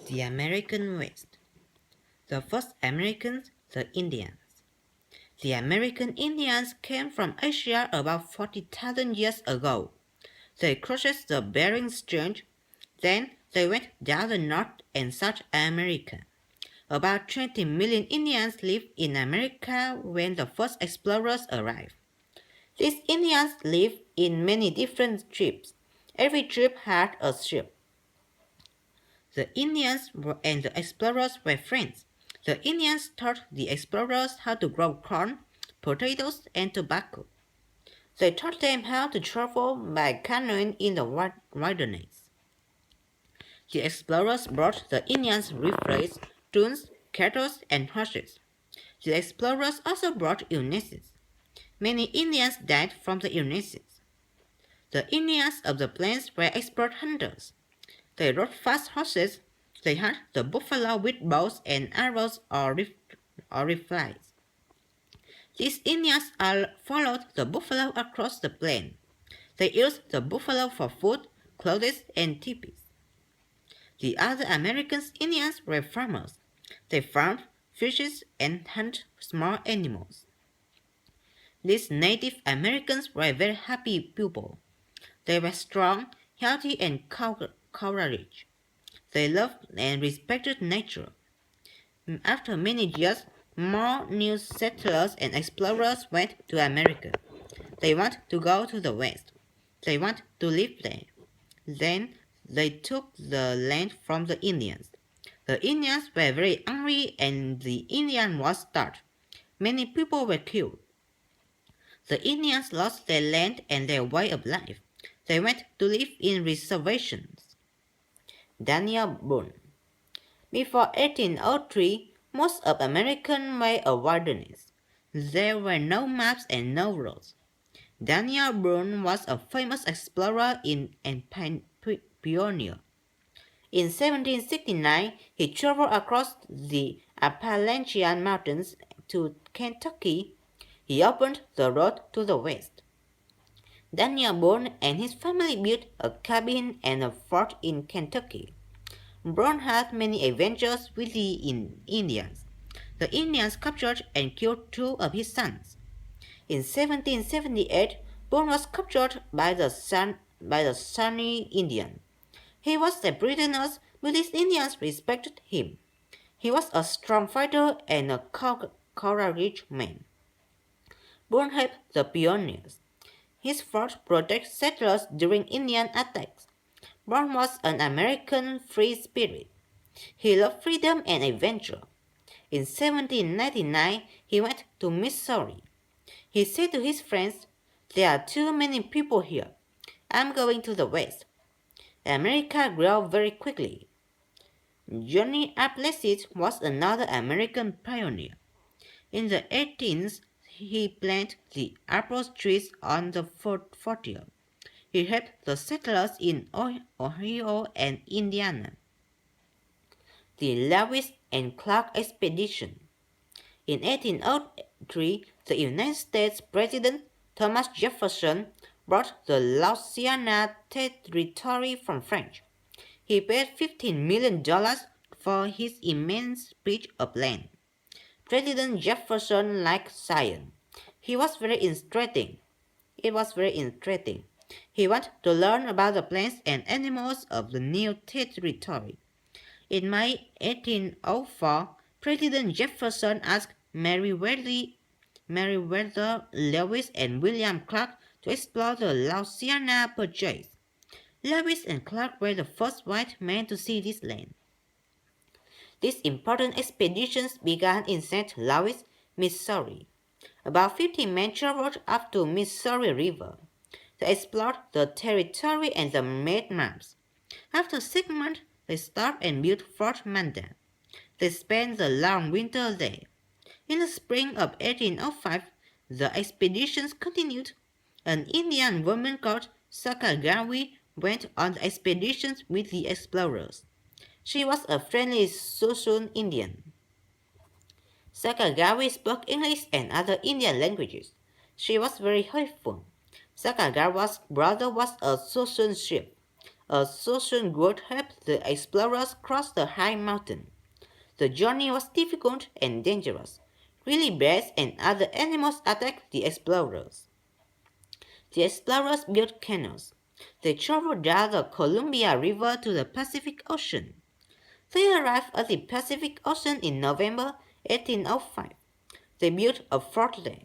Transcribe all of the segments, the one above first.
The American West. The first Americans, the Indians. The American Indians came from Asia about 40,000 years ago. They crossed the Bering Strait, then they went down the North and South America. About 20 million Indians lived in America when the first explorers arrived. These Indians lived in many different tribes. Every tribe had a chief. The Indians and the explorers were friends. The Indians taught the explorers how to grow corn, potatoes, and tobacco. They taught them how to travel by canoeing in the wilderness. The explorers brought the Indians rifles, tools, cattle, and horses. The explorers also brought illnesses. Many Indians died from the illnesses. The Indians of the plains were expert hunters. They rode fast horses. They hunt the buffalo with bows and arrows or rifles. These Indians followed the buffalo across the plain. They used the buffalo for food, clothes, and teepees. The other American Indians were farmers. They farmed, fished, and hunted small animals. These Native Americans were very happy people. They were strong, healthy, and courageous. They loved and respected nature. After many years, more new settlers and explorers went to America. They want to go to the West. They want to live there. Then they took the land from the Indians. The Indians were very angry and the Indian war started. Many people were killed. The Indians lost their land and their way of life. They went to live in reservations. Daniel Boone. Before 1803, most of America were a wilderness. There were no maps and no roads. Daniel Boone was a famous explorer and pioneer. In 1769, he traveled across the Appalachian Mountains to Kentucky. He opened the road to the west. Daniel Boone and his family built a cabin and a fort in Kentucky. Boone had many adventures with the Indians. The Indians captured and killed two of his sons. In 1778, Boone was captured by the Shawnee Indians. He was a prisoner, but these Indians respected him. He was a strong fighter and a courageous man. Boone helped the pioneers. His fort protected settlers during Indian attacks. Boone was an American free spirit. He loved freedom and adventure. In 1799, he went to Missouri. He said to his friends, "There are too many people here. I'm going to the West." America grew very quickly. Johnny Appleseed was another American pioneer. In the 18th, he planted the apple trees on the frontier. He helped the settlers in Ohio and Indiana. The Lewis and Clark Expedition. In 1803, the United States President Thomas Jefferson bought the Louisiana Territory from France. He paid $15 million for his immense piece of land. President Jefferson liked science. It was very interesting. He wanted to learn about the plants and animals of the new territory. In May 1804, President Jefferson asked Meriwether Lewis and William Clark to explore the Louisiana Purchase. Lewis and Clark were the first white men to see this land. These important expeditions began in St. Louis, Missouri. About 50 men traveled up to Missouri River. They explored the territory and they made maps. After 6 months, they stopped and built Fort Mandan. They spent the long winter there. In the spring of 1805, the expeditions continued. An Indian woman called Sakagawi went on the expeditions with the explorers. She was a friendly Sioux Indian. Sakagawi spoke English and other Indian languages. She was very helpful. Sakagawa's brother was a Sioux chief. A social growth helped the explorers cross the high mountain. The journey was difficult and dangerous. Grizzly bears and other animals attacked the explorers. The explorers built canoes. They traveled down the Columbia River to the Pacific Ocean. They arrived at the Pacific Ocean in November 1805. They built a fort there.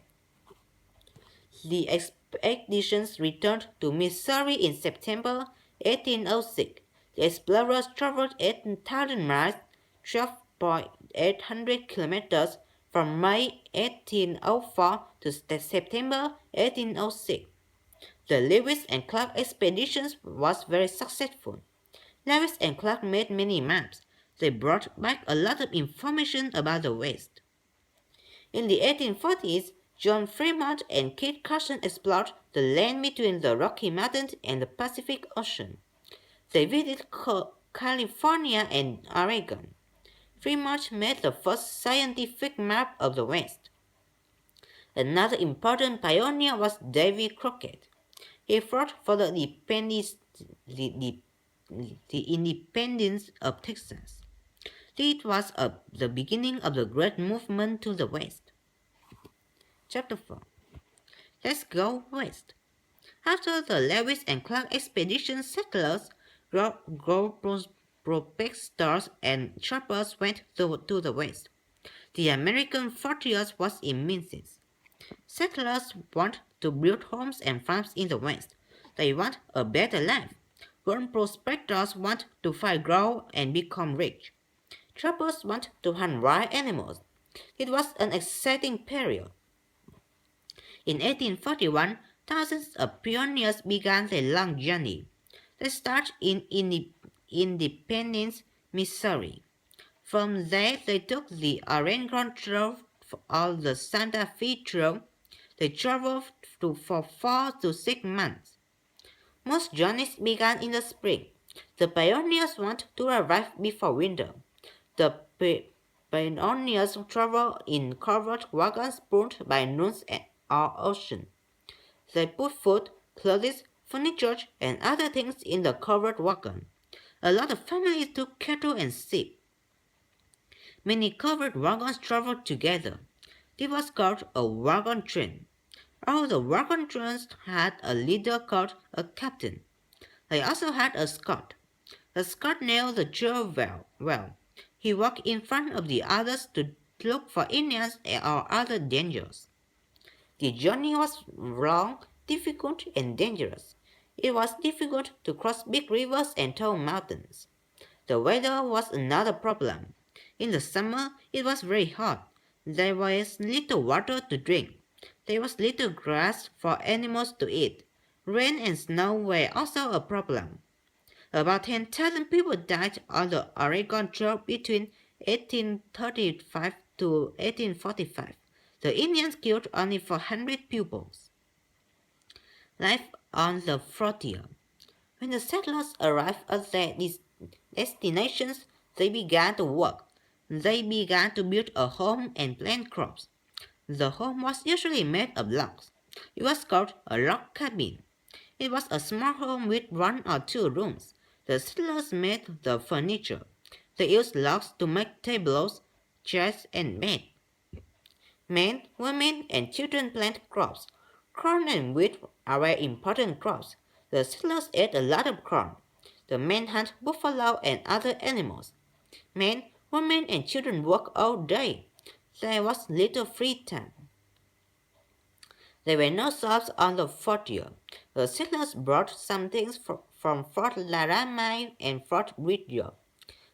The expeditions returned to Missouri in September 1806. The explorers traveled 8,000 miles, 12,800 kilometers, from May 1804 to September 1806. The Lewis and Clark expedition was very successful. Lewis and Clark made many maps. They brought back a lot of information about the West. In the 1840s, John Fremont and Kit Carson explored the land between the Rocky Mountains and the Pacific Ocean. They visited California and Oregon. Fremont made the first scientific map of the West. Another important pioneer was Davy Crockett. He fought for the independence of Texas. It was the beginning of the great movement to the West. Chapter 4. Let's go west. After the Lewis and Clark expedition, settlers, prospectors, and trappers went to the west. The American frontier was immense. Settlers want to build homes and farms in the west. They want a better life. Gold prospectors want to find gold and become rich. Trappers want to hunt wild animals. It was an exciting period. In 1841, thousands of pioneers began their long journey. They started in Independence, Missouri. From there, they took the Oregon Trail or the Santa Fe Trail. They traveled for 4 to 6 months. Most journeys began in the spring. The pioneers wanted to arrive before winter. The pioneers traveled in covered wagons pulled by nuns or ocean. They put food, clothes, furniture, and other things in the covered wagon. A lot of families took cattle and sheep. Many covered wagons traveled together. This was called a wagon train. All the wagon trains had a leader called a captain. They also had a scout. The scout knew the trail well. He walked in front of the others to look for Indians or other dangers. The journey was long, difficult, and dangerous. It was difficult to cross big rivers and tall mountains. The weather was another problem. In the summer, it was very hot. There was little water to drink. There was little grass for animals to eat. Rain and snow were also a problem. About 10,000 people died on the Oregon Trail between 1835 to 1845. The Indians killed only 400 pupils. Life on the frontier. When the settlers arrived at their destinations, they began to work. They began to build a home and plant crops. The home was usually made of logs. It was called a log cabin. It was a small home with 1 or 2 rooms. The settlers made the furniture. They used logs to make tables, chairs, and beds. Men, women, and children planted crops. Corn and wheat are very important crops. The settlers ate a lot of corn. The men hunted buffalo and other animals. Men, women, and children worked all day. There was little free time. There were no shops on the frontier. The settlers brought some things from Fort Laramie and Fort Bridger.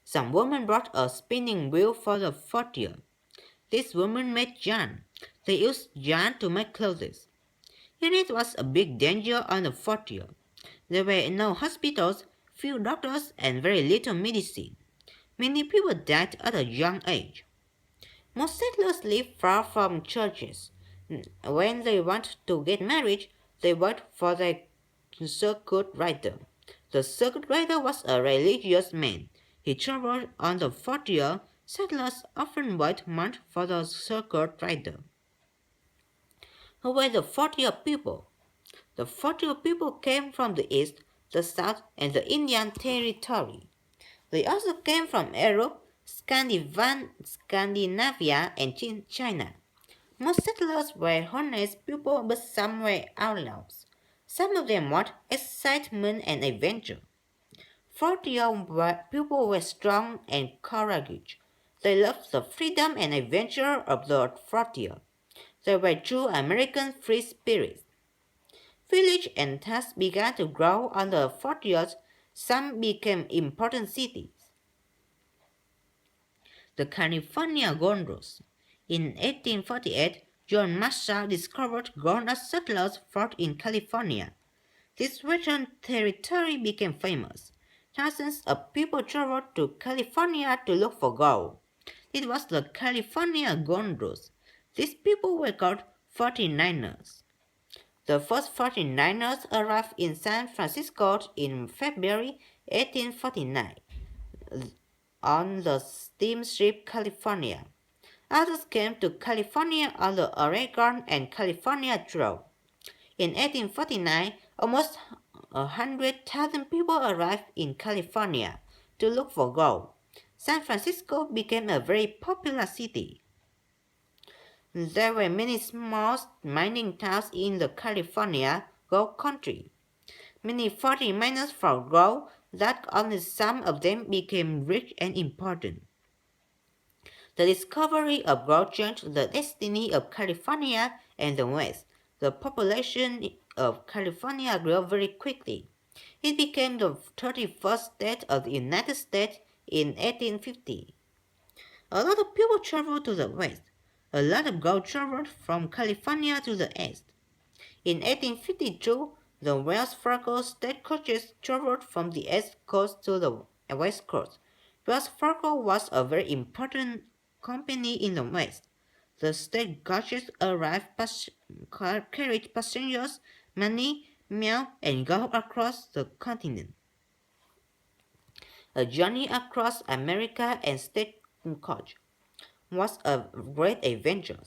Some women brought a spinning wheel for the frontier. These women made yarn. They used yarn to make clothes. Yet it was a big danger on the frontier. There were no hospitals, few doctors, and very little medicine. Many people died at a young age. Most settlers lived far from churches. When they wanted to get married, they worked for the circuit rider. The circuit rider was a religious man. He traveled on the frontier. Settlers often waited months for the circuit rider. Who were the frontier people? The frontier people came from the east. the South, and the Indian Territory. They also came from Europe, Scandinavia, and China. Most settlers were honest people, but some were outlaws. Some of them wanted excitement and adventure. People were strong and courageous. They loved the freedom and adventure of the frontier. They were true American free spirits. Villages and towns began to grow on the frontiers. Some became important cities. The California Gold Rush. In 1848, John Marshall discovered gold as settlers fought in California. This western territory became famous. Thousands of people traveled to California to look for gold. It was the California Gold Rush. These people were called 49ers. The first 49ers arrived in San Francisco in February 1849 on the steamship California. Others came to California on the Oregon and California Trail. In 1849, almost 100,000 people arrived in California to look for gold. San Francisco became a very popular city. There were many small mining towns in the California gold country. Many 40 miners found gold that only some of them became rich and important. The discovery of gold changed the destiny of California and the West. The population of California grew very quickly. It became the 31st state of the United States in 1850. A lot of people traveled to the West. A lot of gold traveled from California to the East. In 1852, the Wells Fargo stagecoaches traveled from the East Coast to the West Coast. Wells Fargo was a very important company in the West. The stagecoaches carried passengers, money, mail, and gold across the continent. A journey across America and stagecoach was a great adventure.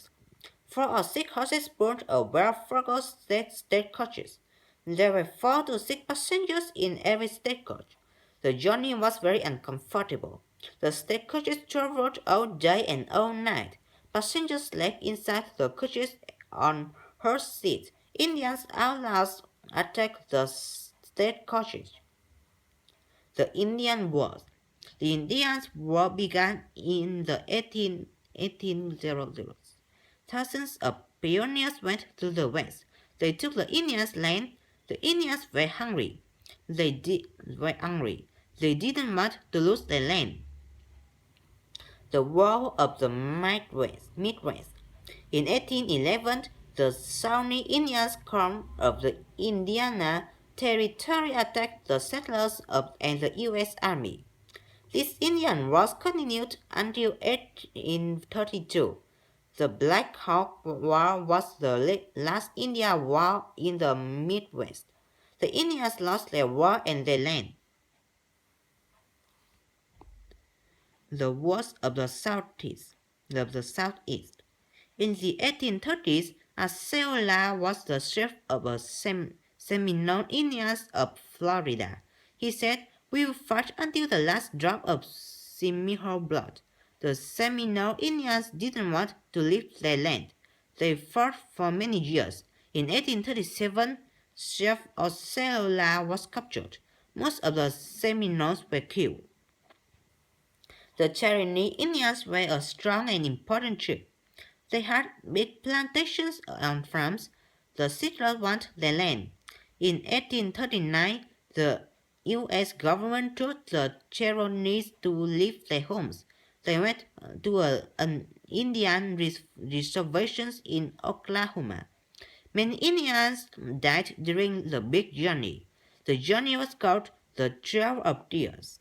4 or 6 horses pulled a Wells Fargo stagecoaches. There were 4 to 6 passengers in every stagecoach. The journey was very uncomfortable. The stagecoaches traveled all day and all night. Passengers slept inside the coaches on horse seats. Indians outlaws attacked the stagecoaches. The Indian Wars. The Indians' War began in the 1800s. Thousands of pioneers went to the West. They took the Indians' land. The Indians were hungry. Were angry. They didn't want to lose their land. The War of the Midwest. In 1811, the Shawnee Indians of the Indiana Territory attacked the settlers and the U.S. Army. This Indian Wars continued until 1832. The Black Hawk War was the last Indian war in the Midwest. The Indians lost their war and their land. The Wars of the Southeast. In the 1830s, Osceola was the chief of the Seminole Indians of Florida. He said, "We will fight until the last drop of Seminole blood." The Seminole Indians didn't want to leave their land. They fought for many years. In 1837, Chief Osceola was captured. Most of the Seminoles were killed. The Cherokee Indians were a strong and important tribe. They had big plantations and farms. The settlers wanted their land. In 1839, the U.S. government told the Cherokees to leave their homes. They went to an Indian reservation in Oklahoma. Many Indians died during the big journey. The journey was called the Trail of Tears.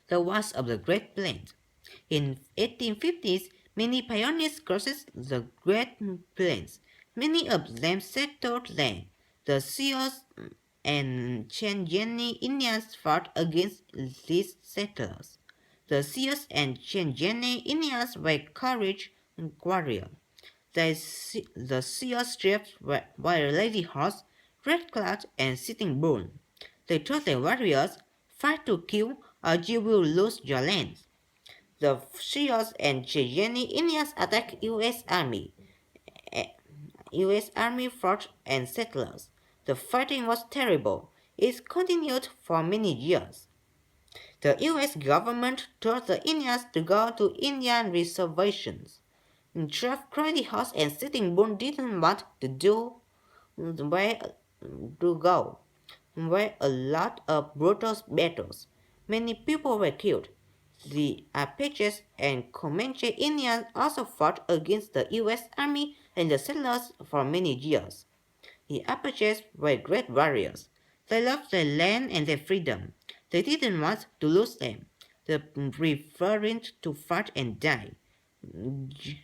The Wars of the Great Plains. In 1850s, many pioneers crossed the Great Plains. Many of them settled there. The Sioux and Cheyenne Indians fought against these settlers. The Sioux and Cheyenne Indians were courageous warriors. The Sioux tribes were lady horse, Red Cloud, and Sitting Bull. They told their warriors, "Fight to kill, or you will lose your lands." The Sioux and Cheyenne Indians attacked U.S. Army forts and settlers. The fighting was terrible. It continued for many years. The U.S. government told the Indians to go to Indian reservations. Chief Crazy Horse and Sitting Bull didn't want to do where to go. Were a lot of brutal battles. Many people were killed. The Apaches and Comanche Indians also fought against the U.S. Army and the settlers for many years. The Apaches were great warriors. They loved their land and their freedom. They didn't want to lose them. They preferred to fight and die.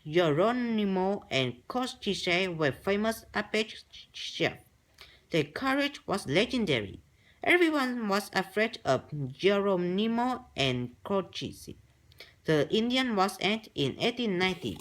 Geronimo and Cochise were famous Apache chiefs. Their courage was legendary. Everyone was afraid of Geronimo and Cochise. The Indian was ended in 1890.